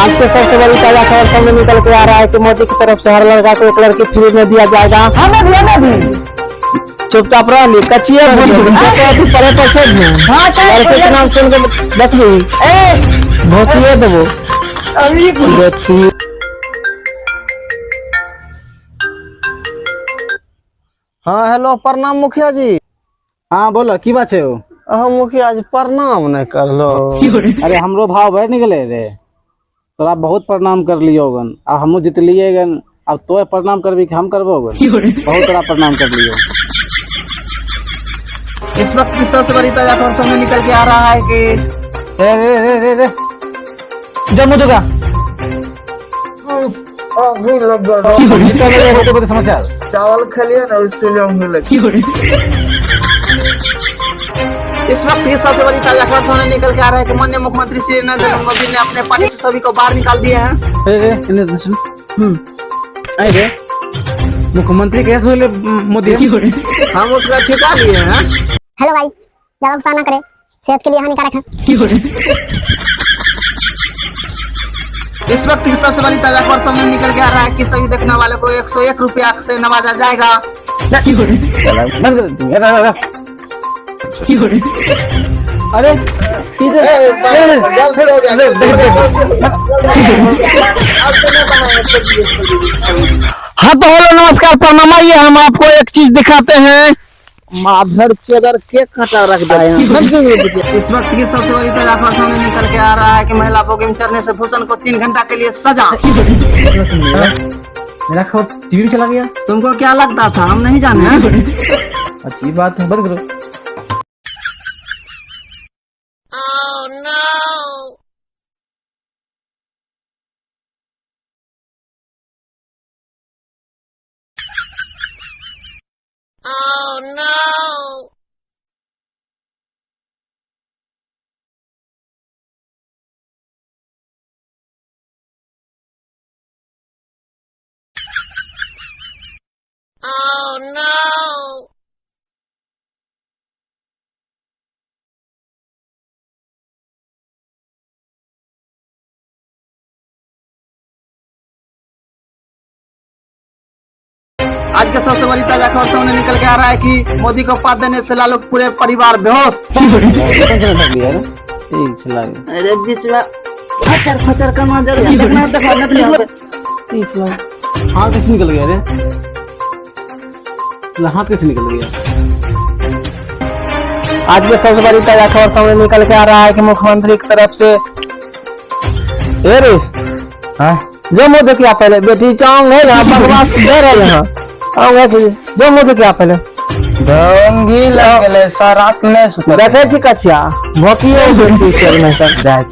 आज के सबसे बड़ी ताजा खबर सामने निकल के आ रहा है कि मोदी की तरफ से हर लड़का को एक लड़की फ्री में दिया जाएगा। हमें भी चुपचाप रह ली कचिए परे पछे लड़के के नाम सुन के देख ली भोटिए देवो। हाँ हेलो प्रणाम मुखिया जी। हाँ बोलो की बात है वो? मुखिया जी प्रणाम नहीं कर लो। अरे हमरो भाव बढ़ निकले रे, तोरा बहुत प्रणाम कर लियो गन, अब हमू जीत लिए गन, अब तो प्रणाम करबी कि हम करबो गन, बहुत तोरा प्रणाम कर लियो। इस वक्त की सबसे बड़ी ताजा खबर सामने निकल के आ रहा है कि रे रे रे रे रे जम्मू जगह समाचार चावल खा लिया ना उसके लिए मिले। इस वक्त की सबसे बड़ी ताजा खबर सामने निकल के आ रहा है कि माननीय मुख्यमंत्री श्री नरेंद्र मोदी ने अपने पार्टी से सभी को बाहर निकाल दिए हैं। अरे मुख्यमंत्री कैसे हुए मोदी? हम उसका ठिका लिए हैं। हेलो गाइस, ज्यादा गुस्सा ना करें, सेहत के लिए हानिकारक है। इस वक्त की सबसे बड़ी ताजा खबर सामने निकल के आ रहा है कि सभी देखने वाले को 101 रुपया से नवाजा जाएगा। अरे हाँ तो हेलो नमस्कार प्रणाम। आइए हम आपको एक चीज दिखाते हैं। माधर के अगर केक कटा रख दिया। इस वक्त की सबसे बड़ी ताजा खबर सामने निकल के आ रहा है कि महिला बोगिंग चढ़ने से भूषण को 3 घंटा के लिए सजा। मेरा खबर टीवी चला गया। तुमको क्या लगता था हम नहीं जाने? अच्छी बात है, बंद करो। आज का सबसे बड़ी ताजा खबर सामने निकल के आ रहा है कि मोदी को पद देने से लालू पूरे परिवार बेहोश। अरे बीच में खचर खचर का नजर देखना देखा नकली हाथ कैसे निकल गया रे? हाथ कैसे निकल गया? आज के सबसे बड़ी ताजा खबर सामने निकल के आ रहा है कि मुख्यमंत्री की तरफ से जो मुझे क्या पहले बेटी चाँग है ना बकवास दे रहे हैं। जो मुझे क्या पहले देखे छी कछिया भोकियो बेटी चल नहीं कर जाए।